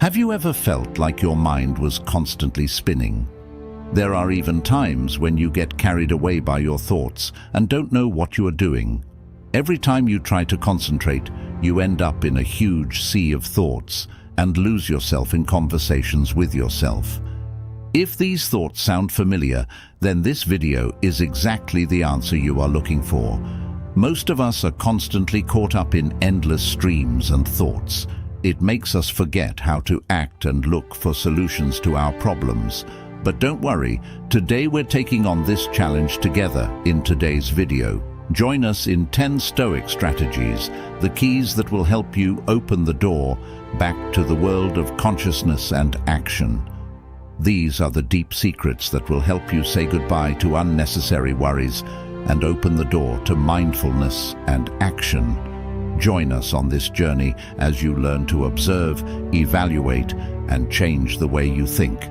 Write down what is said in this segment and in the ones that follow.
Have you ever felt like your mind was constantly spinning? There are even times when you get carried away by your thoughts and don't know what you are doing. Every time you try to concentrate, you end up in a huge sea of thoughts and lose yourself in conversations with yourself. If these thoughts sound familiar, then this video is exactly the answer you are looking for. Most of us are constantly caught up in endless streams and thoughts. It makes us forget how to act and look for solutions to our problems. But don't worry, today we're taking on this challenge together in today's video. Join us in 10 Stoic strategies, the keys that will help you open the door back to the world of consciousness and action. These are the deep secrets that will help you say goodbye to unnecessary worries and open the door to mindfulness and action. Join us on this journey as you learn to observe, evaluate, and change the way you think.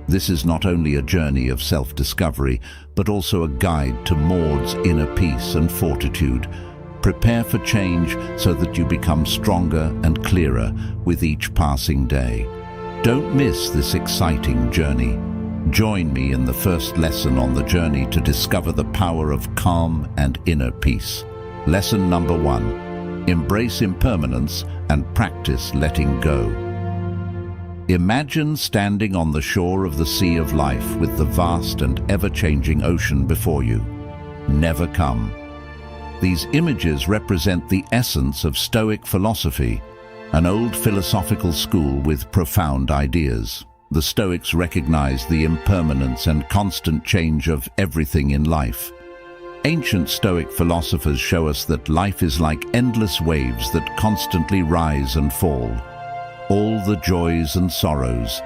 This is not only a journey of self-discovery, but also a guide to Maud's inner peace and fortitude. Prepare for change so that you become stronger and clearer with each passing day. Don't miss this exciting journey. Join me in the first lesson on the journey to discover the power of calm and inner peace. Lesson number 1. Embrace impermanence and practice letting go. Imagine standing on the shore of the sea of life with the vast and ever-changing ocean before you. Never come. These images represent the essence of Stoic philosophy, an old philosophical school with profound ideas. The Stoics recognized the impermanence and constant change of everything in life. Ancient Stoic philosophers show us that life is like endless waves that constantly rise and fall. All the joys and sorrows,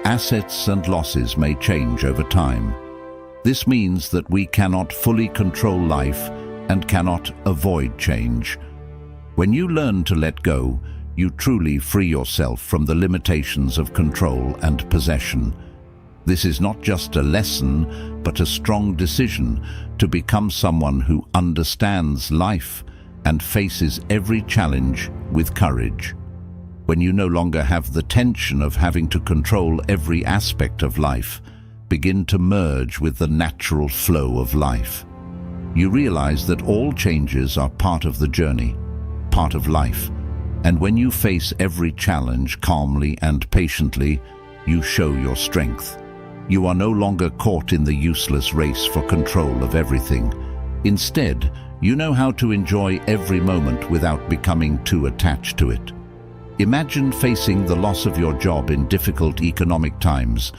assets and losses may change over time. This means that we cannot fully control life and cannot avoid change. When you learn to let go, you truly free yourself from the limitations of control and possession. This is not just a lesson, but a strong decision to become someone who understands life and faces every challenge with courage. When you no longer have the tension of having to control every aspect of life, begin to merge with the natural flow of life. You realize that all changes are part of the journey, part of life. And when you face every challenge calmly and patiently, you show your strength. You are no longer caught in the useless race for control of everything. Instead, you know how to enjoy every moment without becoming too attached to it. Imagine facing the loss of your job in difficult economic times,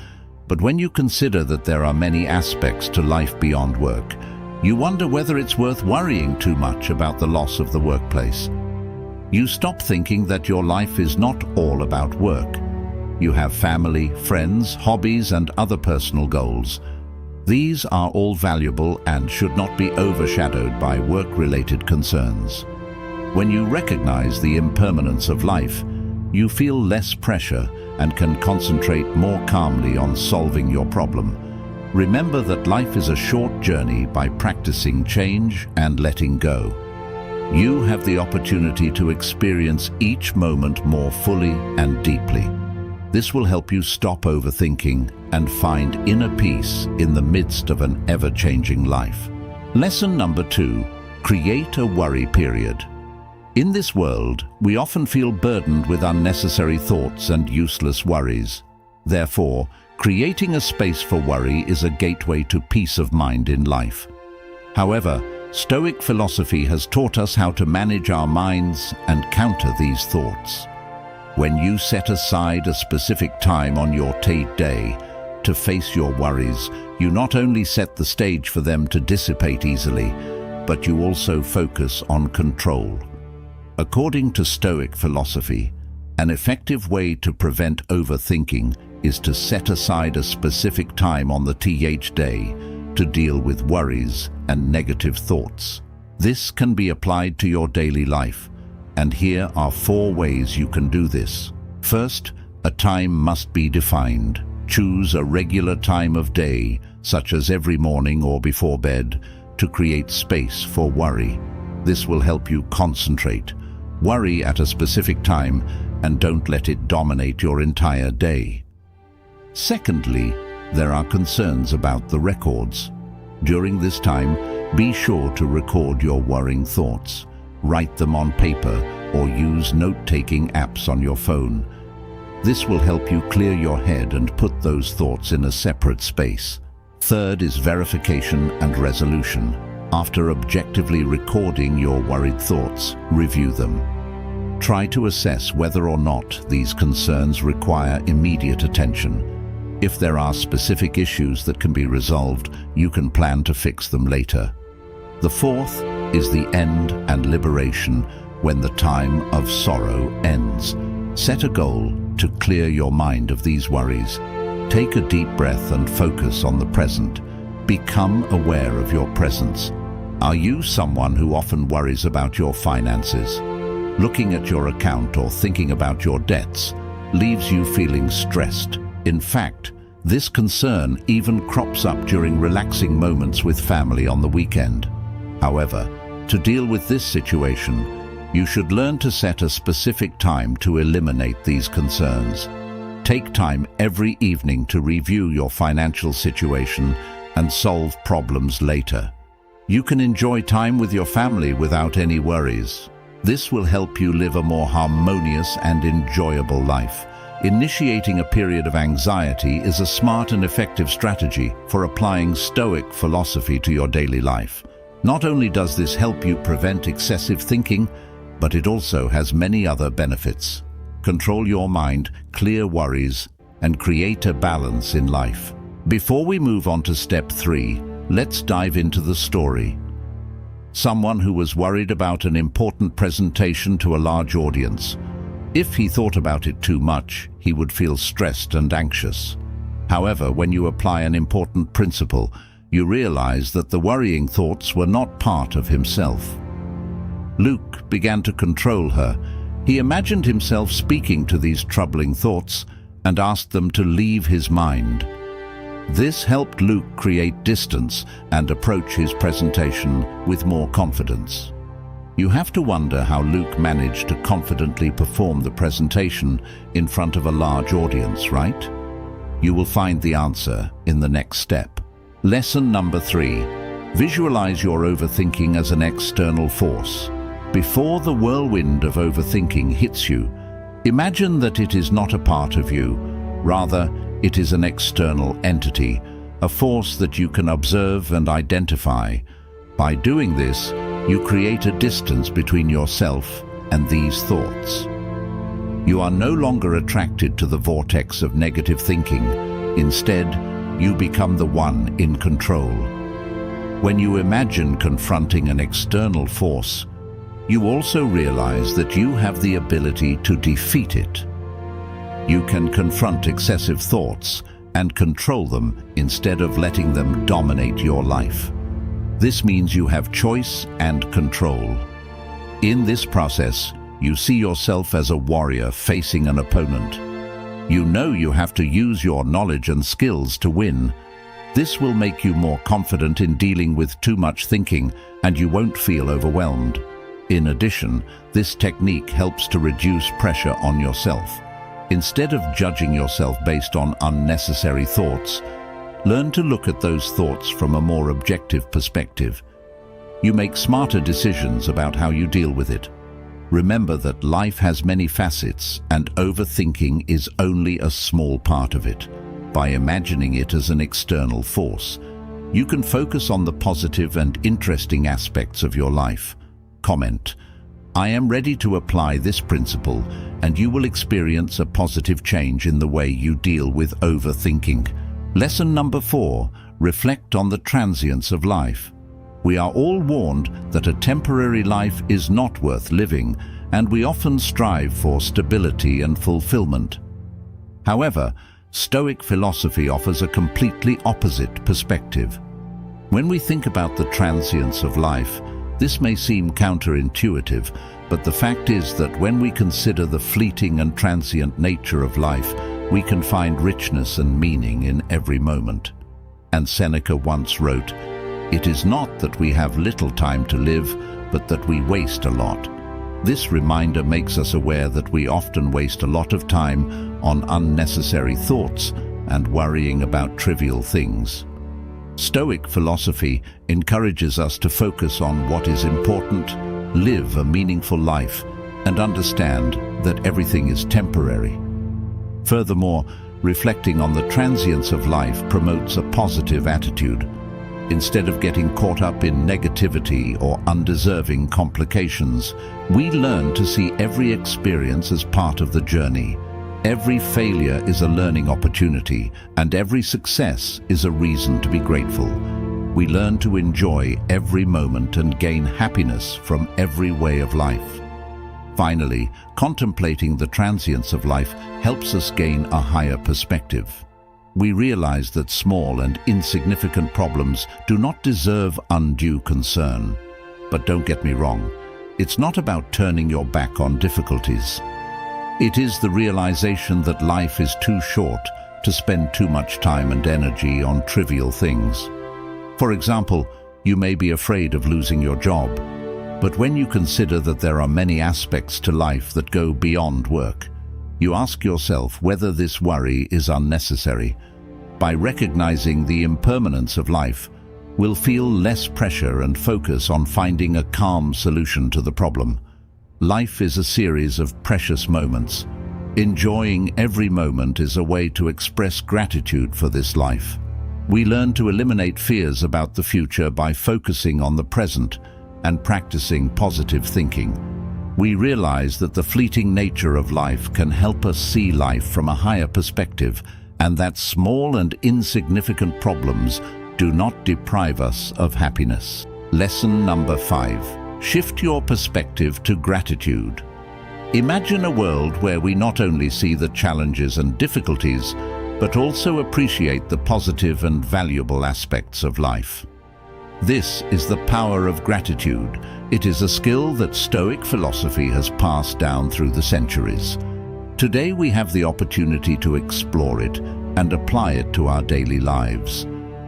but when you consider that there are many aspects to life beyond work, you wonder whether it's worth worrying too much about the loss of the workplace. You stop thinking that your life is not all about work. You have family, friends, hobbies, and other personal goals. These are all valuable and should not be overshadowed by work-related concerns. When you recognize the impermanence of life, you feel less pressure and can concentrate more calmly on solving your problem. Remember that life is a short journey by practicing change and letting go. You have the opportunity to experience each moment more fully and deeply. This will help you stop overthinking and find inner peace in the midst of an ever-changing life. Lesson number 2. Create a worry period. In this world, we often feel burdened with unnecessary thoughts and useless worries. Therefore, creating a space for worry is a gateway to peace of mind in life. However, Stoic philosophy has taught us how to manage our minds and counter these thoughts. When you set aside a specific time on your day to face your worries, you not only set the stage for them to dissipate easily, but you also focus on control. According to Stoic philosophy, an effective way to prevent overthinking is to set aside a specific time on the day to deal with worries and negative thoughts. This can be applied to your daily life, and here are 4 ways you can do this. First, a time must be defined. Choose a regular time of day, such as every morning or before bed, to create space for worry. This will help you concentrate. Worry at a specific time and don't let it dominate your entire day. Secondly, there are concerns about the records. During this time, be sure to record your worrying thoughts. Write them on paper or use note-taking apps on your phone. This will help you clear your head and put those thoughts in a separate space. Third is verification and resolution. After objectively recording your worried thoughts, review them. Try to assess whether or not these concerns require immediate attention. If there are specific issues that can be resolved, you can plan to fix them later. The fourth is the end and liberation when the time of sorrow ends. Set a goal to clear your mind of these worries. Take a deep breath and focus on the present. Become aware of your presence. Are you someone who often worries about your finances? Looking at your account or thinking about your debts leaves you feeling stressed. In fact, this concern even crops up during relaxing moments with family on the weekend. However, to deal with this situation, you should learn to set a specific time to eliminate these concerns. Take time every evening to review your financial situation and solve problems later. You can enjoy time with your family without any worries. This will help you live a more harmonious and enjoyable life. Initiating a period of anxiety is a smart and effective strategy for applying Stoic philosophy to your daily life. Not only does this help you prevent excessive thinking, but it also has many other benefits. Control your mind, clear worries, and create a balance in life. Before we move on to step 3, let's dive into the story. Someone who was worried about an important presentation to a large audience. If he thought about it too much, he would feel stressed and anxious. However, when you apply an important principle, you realize that the worrying thoughts were not part of himself. Luke began to control her. He imagined himself speaking to these troubling thoughts and asked them to leave his mind. This helped Luke create distance and approach his presentation with more confidence. You have to wonder how Luke managed to confidently perform the presentation in front of a large audience, right? You will find the answer in the next step. Lesson number 3. Visualize your overthinking as an external force. Before the whirlwind of overthinking hits you, imagine that it is not a part of you. Rather, it is an external entity, a force that you can observe and identify. By doing this, you create a distance between yourself and these thoughts. You are no longer attracted to the vortex of negative thinking. Instead, you become the one in control. When you imagine confronting an external force, you also realize that you have the ability to defeat it. You can confront excessive thoughts and control them instead of letting them dominate your life. This means you have choice and control. In this process, you see yourself as a warrior facing an opponent. You know you have to use your knowledge and skills to win. This will make you more confident in dealing with too much thinking, and you won't feel overwhelmed. In addition, this technique helps to reduce pressure on yourself. Instead of judging yourself based on unnecessary thoughts, learn to look at those thoughts from a more objective perspective. You make smarter decisions about how you deal with it. Remember that life has many facets, and overthinking is only a small part of it. By imagining it as an external force, you can focus on the positive and interesting aspects of your life. Comment: I am ready to apply this principle, and you will experience a positive change in the way you deal with overthinking. Lesson number 4. Reflect on the transience of life. We are all warned that a temporary life is not worth living, and we often strive for stability and fulfillment. However, Stoic philosophy offers a completely opposite perspective. When we think about the transience of life, this may seem counterintuitive, but the fact is that when we consider the fleeting and transient nature of life, we can find richness and meaning in every moment. And Seneca once wrote, "It is not that we have little time to live, but that we waste a lot." This reminder makes us aware that we often waste a lot of time on unnecessary thoughts and worrying about trivial things. Stoic philosophy encourages us to focus on what is important, live a meaningful life, and understand that everything is temporary. Furthermore, reflecting on the transience of life promotes a positive attitude. Instead of getting caught up in negativity or undeserving complications, we learn to see every experience as part of the journey. Every failure is a learning opportunity, and every success is a reason to be grateful. We learn to enjoy every moment and gain happiness from every way of life. Finally, contemplating the transience of life helps us gain a higher perspective. We realize that small and insignificant problems do not deserve undue concern. But don't get me wrong, it's not about turning your back on difficulties. It is the realization that life is too short to spend too much time and energy on trivial things. For example, you may be afraid of losing your job, but when you consider that there are many aspects to life that go beyond work, you ask yourself whether this worry is unnecessary. By recognizing the impermanence of life, we'll feel less pressure and focus on finding a calm solution to the problem. Life is a series of precious moments. Enjoying every moment is a way to express gratitude for this life. We learn to eliminate fears about the future by focusing on the present and practicing positive thinking. We realize that the fleeting nature of life can help us see life from a higher perspective, and that small and insignificant problems do not deprive us of happiness. Lesson number 5. Shift your perspective to gratitude. Imagine a world where we not only see the challenges and difficulties, but also appreciate the positive and valuable aspects of life. This is the power of gratitude. It is a skill that Stoic philosophy has passed down through the centuries. Today we have the opportunity to explore it and apply it to our daily lives.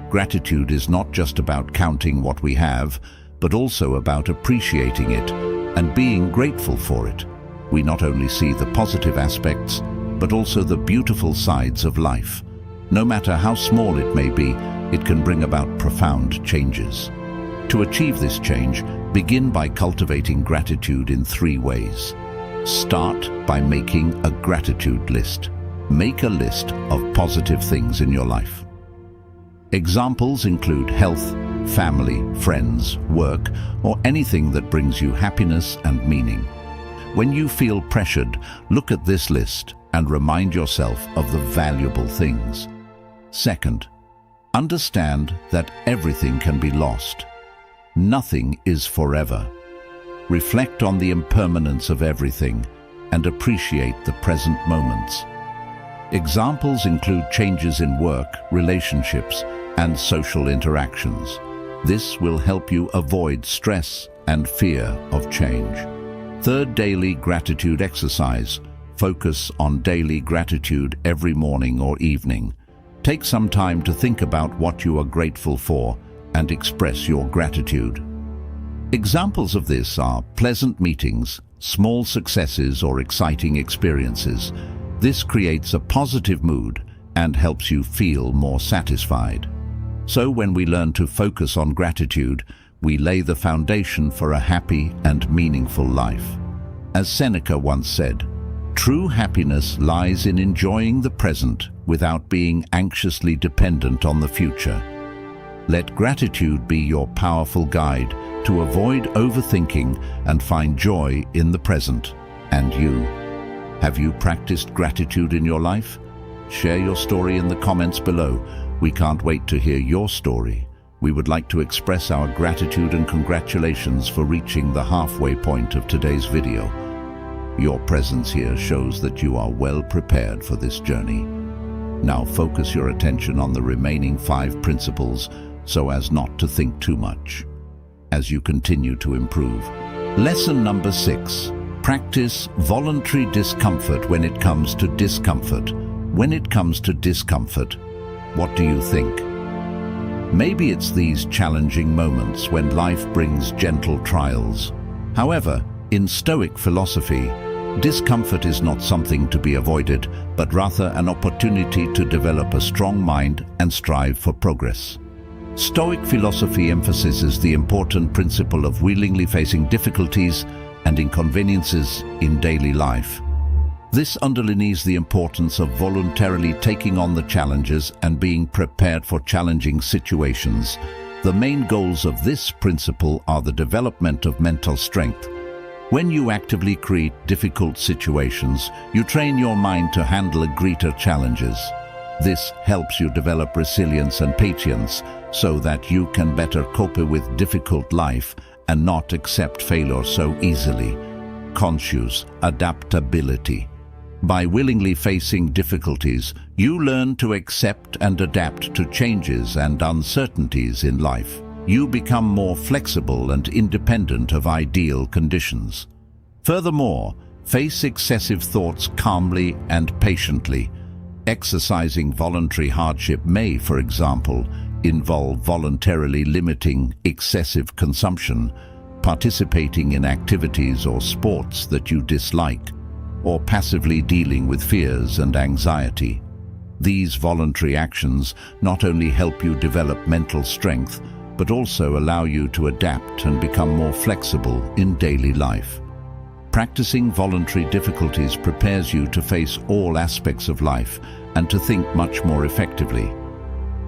Gratitude is not just about counting what we have, but also about appreciating it and being grateful for it. We not only see the positive aspects, but also the beautiful sides of life. No matter how small it may be, it can bring about profound changes. To achieve this change, begin by cultivating gratitude in 3 ways. Start by making a gratitude list. Make a list of positive things in your life. Examples include health, family, friends, work, or anything that brings you happiness and meaning. When you feel pressured, look at this list and remind yourself of the valuable things. Second, understand that everything can be lost. Nothing is forever. Reflect on the impermanence of everything and appreciate the present moments. Examples include changes in work, relationships, and social interactions. This will help you avoid stress and fear of change. Third, daily gratitude exercise. Focus on daily gratitude every morning or evening. Take some time to think about what you are grateful for and express your gratitude. Examples of this are pleasant meetings, small successes, or exciting experiences. This creates a positive mood and helps you feel more satisfied. So when we learn to focus on gratitude, we lay the foundation for a happy and meaningful life. As Seneca once said, true happiness lies in enjoying the present without being anxiously dependent on the future. Let gratitude be your powerful guide to avoid overthinking and find joy in the present. And you? Have you practiced gratitude in your life? Share your story in the comments below. We can't wait to hear your story. We would like to express our gratitude and congratulations for reaching the halfway point of today's video. Your presence here shows that you are well prepared for this journey. Now focus your attention on the remaining 5 principles so as not to think too much as you continue to improve. Lesson number 6. Practice voluntary discomfort when it comes to discomfort. When it comes to discomfort, what do you think? Maybe it's these challenging moments when life brings gentle trials. However, In Stoic philosophy, discomfort is not something to be avoided, but rather an opportunity to develop a strong mind and strive for progress. Stoic philosophy emphasizes the important principle of willingly facing difficulties and inconveniences in daily life. This underlines the importance of voluntarily taking on the challenges and being prepared for challenging situations. The main goals of this principle are the development of mental strength. When you actively create difficult situations, you train your mind to handle greater challenges. This helps you develop resilience and patience so that you can better cope with difficult life and not accept failure so easily. Conscious adaptability. By willingly facing difficulties, you learn to accept and adapt to changes and uncertainties in life. You become more flexible and independent of ideal conditions. Furthermore, face excessive thoughts calmly and patiently. Exercising voluntary hardship may, for example, involve voluntarily limiting excessive consumption, participating in activities or sports that you dislike, or passively dealing with fears and anxiety. These voluntary actions not only help you develop mental strength, but also allow you to adapt and become more flexible in daily life. Practicing voluntary difficulties prepares you to face all aspects of life and to think much more effectively.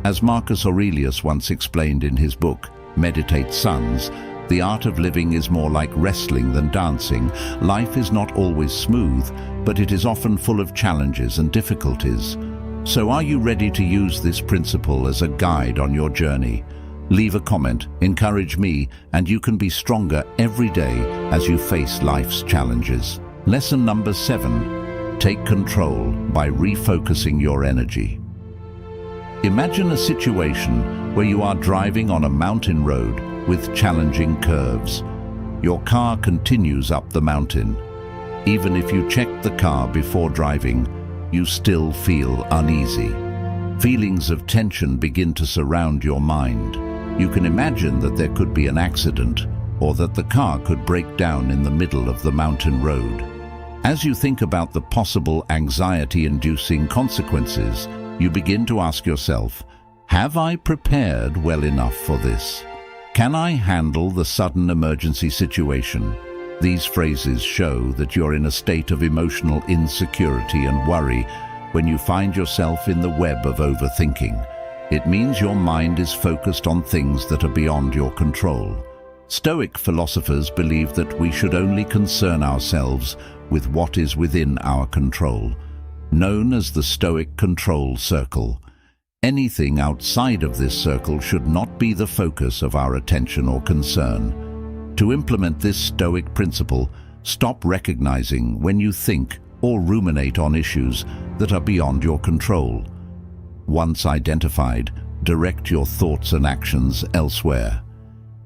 As Marcus Aurelius once explained in his book, Meditate Sons, the art of living is more like wrestling than dancing. Life is not always smooth, but it is often full of challenges and difficulties. So are you ready to use this principle as a guide on your journey? Leave a comment, encourage me, and you can be stronger every day as you face life's challenges. Lesson number 7. Take control by refocusing your energy. Imagine a situation where you are driving on a mountain road with challenging curves. Your car continues up the mountain. Even if you checked the car before driving, you still feel uneasy. Feelings of tension begin to surround your mind. You can imagine that there could be an accident or that the car could break down in the middle of the mountain road. As you think about the possible anxiety-inducing consequences, you begin to ask yourself, have I prepared well enough for this? Can I handle the sudden emergency situation? These phrases show that you're in a state of emotional insecurity and worry when you find yourself in the web of overthinking. It means your mind is focused on things that are beyond your control. Stoic philosophers believe that we should only concern ourselves with what is within our control, known as the Stoic control circle. Anything outside of this circle should not be the focus of our attention or concern. To implement this Stoic principle, stop recognizing when you think or ruminate on issues that are beyond your control. Once identified, direct your thoughts and actions elsewhere.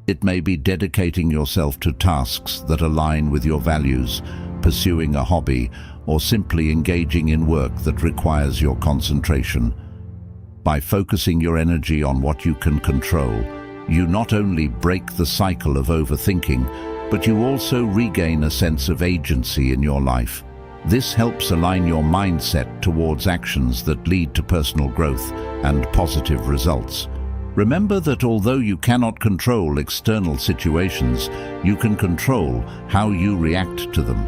It may be dedicating yourself to tasks that align with your values, pursuing a hobby, or simply engaging in work that requires your concentration. By focusing your energy on what you can control, you not only break the cycle of overthinking, but you also regain a sense of agency in your life. This helps align your mindset towards actions that lead to personal growth and positive results. Remember that although you cannot control external situations, you can control how you react to them.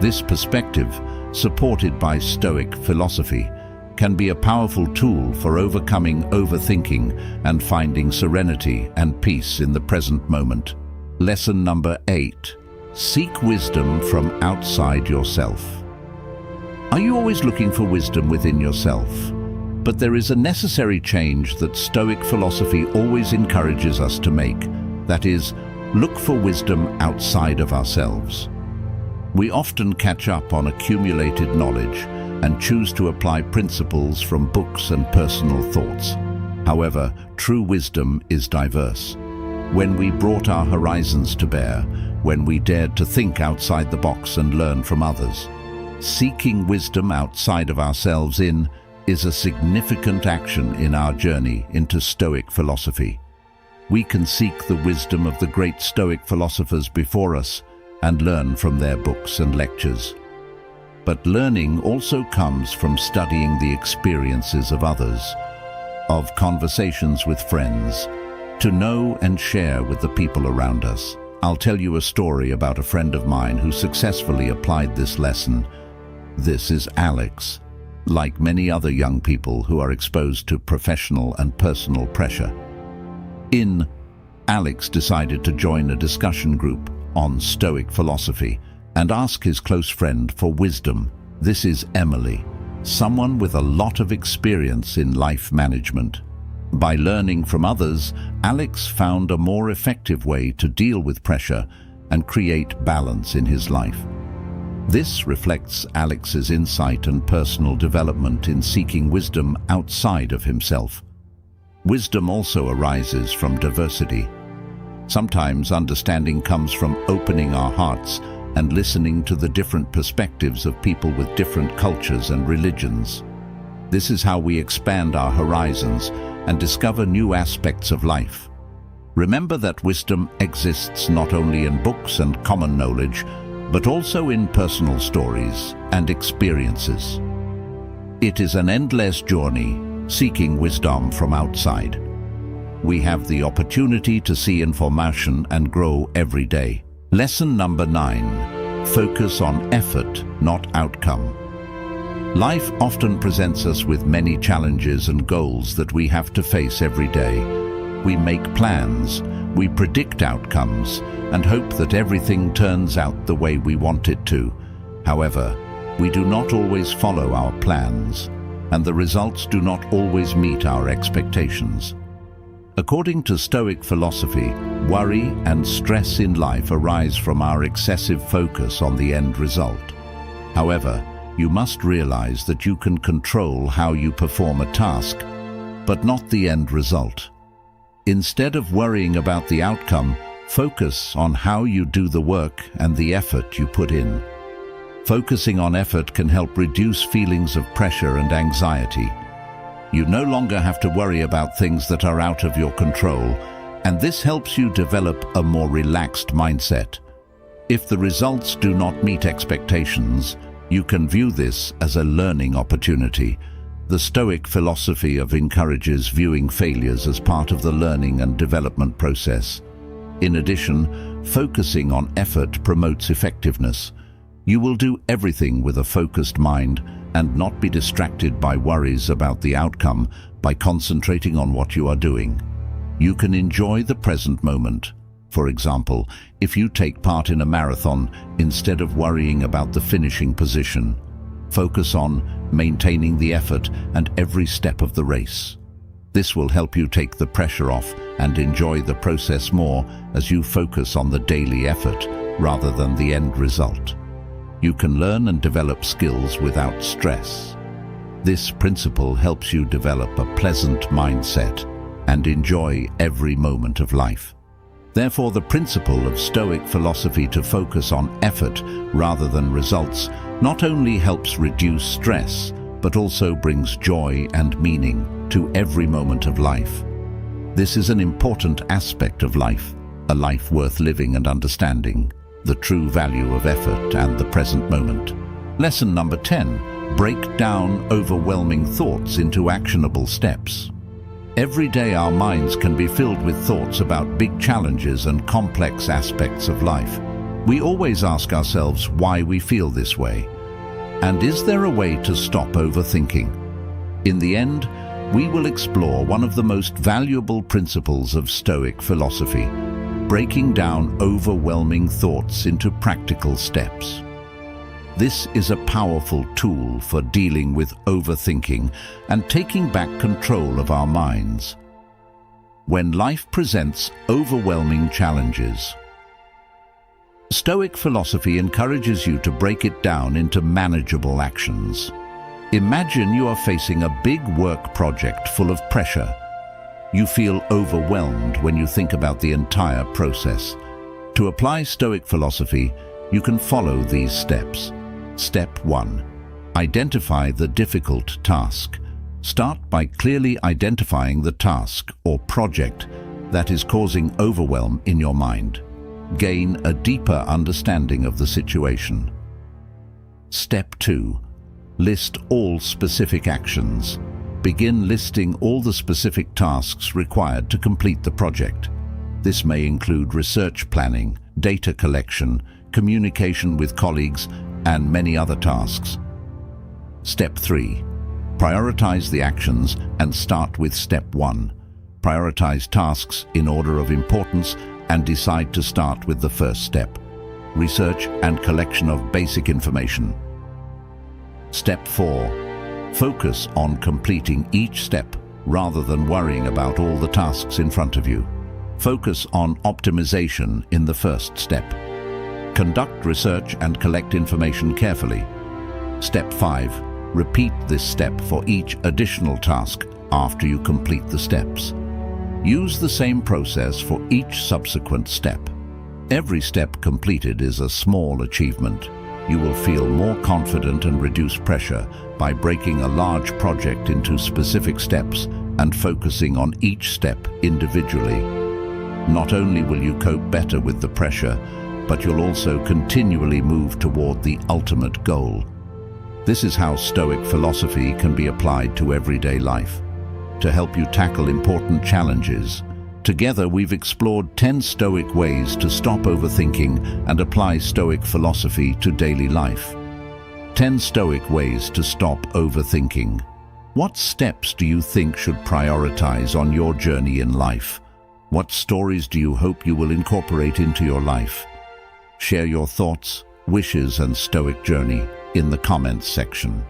This perspective, supported by Stoic philosophy, can be a powerful tool for overcoming overthinking and finding serenity and peace in the present moment. Lesson number 8. Seek wisdom from outside yourself. Are you always looking for wisdom within yourself? But there is a necessary change that Stoic philosophy always encourages us to make. That is, look for wisdom outside of ourselves. We often catch up on accumulated knowledge and choose to apply principles from books and personal thoughts. However, true wisdom is diverse. When we brought our horizons to bear, when we dared to think outside the box and learn from others. Seeking wisdom outside of ourselves is a significant action in our journey into Stoic philosophy. We can seek the wisdom of the great Stoic philosophers before us, and learn from their books and lectures. But learning also comes from studying the experiences of others, of conversations with friends, to know and share with the people around us. I'll tell you a story about a friend of mine who successfully applied this lesson. This is Alex. Like many other young people who are exposed to professional and personal pressure, Alex decided to join a discussion group on Stoic philosophy and ask his close friend for wisdom. This is Emily, someone with a lot of experience in life management. By learning from others, Alex found a more effective way to deal with pressure and create balance in his life. This reflects Alex's insight and personal development in seeking wisdom outside of himself. Wisdom also arises from diversity. Sometimes understanding comes from opening our hearts and listening to the different perspectives of people with different cultures and religions. This is how we expand our horizons and discover new aspects of life. Remember that wisdom exists not only in books and common knowledge, but also in personal stories and experiences. It is an endless journey, seeking wisdom from outside. We have the opportunity to see information and grow every day. Lesson number 9. Focus on effort, not outcome. Life often presents us with many challenges and goals that we have to face every day. We make plans, we predict outcomes, and hope that everything turns out the way we want it to. However, we do not always follow our plans, and the results do not always meet our expectations. According to Stoic philosophy, worry and stress in life arise from our excessive focus on the end result. However, you must realize that you can control how you perform a task, but not the end result. Instead of worrying about the outcome, focus on how you do the work and the effort you put in. Focusing on effort can help reduce feelings of pressure and anxiety. You no longer have to worry about things that are out of your control, and this helps you develop a more relaxed mindset. If the results do not meet expectations, you can view this as a learning opportunity. The Stoic philosophy encourages viewing failures as part of the learning and development process. In addition, focusing on effort promotes effectiveness. You will do everything with a focused mind and not be distracted by worries about the outcome by concentrating on what you are doing. You can enjoy the present moment. For example, if you take part in a marathon, instead of worrying about the finishing position, focus on maintaining the effort and every step of the race. This will help you take the pressure off and enjoy the process more as you focus on the daily effort rather than the end result. You can learn and develop skills without stress. This principle helps you develop a pleasant mindset and enjoy every moment of life. Therefore, the principle of Stoic philosophy to focus on effort rather than results not only helps reduce stress, but also brings joy and meaning to every moment of life. This is an important aspect of life, a life worth living and understanding the true value of effort and the present moment. Lesson number 10. Break down overwhelming thoughts into actionable steps. Every day our minds can be filled with thoughts about big challenges and complex aspects of life. We always ask ourselves why we feel this way. And is there a way to stop overthinking? In the end, we will explore one of the most valuable principles of Stoic philosophy, breaking down overwhelming thoughts into practical steps. This is a powerful tool for dealing with overthinking and taking back control of our minds. When life presents overwhelming challenges, Stoic philosophy encourages you to break it down into manageable actions. Imagine you are facing a big work project full of pressure. You feel overwhelmed when you think about the entire process. To apply Stoic philosophy, you can follow these steps. Step 1. Identify the difficult task. Start by clearly identifying the task or project that is causing overwhelm in your mind. Gain a deeper understanding of the situation. Step 2. List all specific actions. Begin listing all the specific tasks required to complete the project. This may include research planning, data collection, communication with colleagues, and many other tasks. Step 3. Prioritize the actions and start with Step 1. Prioritize tasks in order of importance and decide to start with the first step: research and collection of basic information. Step 4. Focus on completing each step rather than worrying about all the tasks in front of you. Focus on optimization in the first step. Conduct research and collect information carefully. Step 5. Repeat this step for each additional task after you complete the steps. Use the same process for each subsequent step. Every step completed is a small achievement. You will feel more confident and reduce pressure by breaking a large project into specific steps and focusing on each step individually. Not only will you cope better with the pressure, but you'll also continually move toward the ultimate goal. This is how Stoic philosophy can be applied to everyday life, to help you tackle important challenges. Together, we've explored 10 Stoic ways to stop overthinking and apply Stoic philosophy to daily life. 10 Stoic ways to stop overthinking. What steps do you think should prioritize on your journey in life? What stories do you hope you will incorporate into your life? Share your thoughts, wishes, and Stoic journey in the comments section.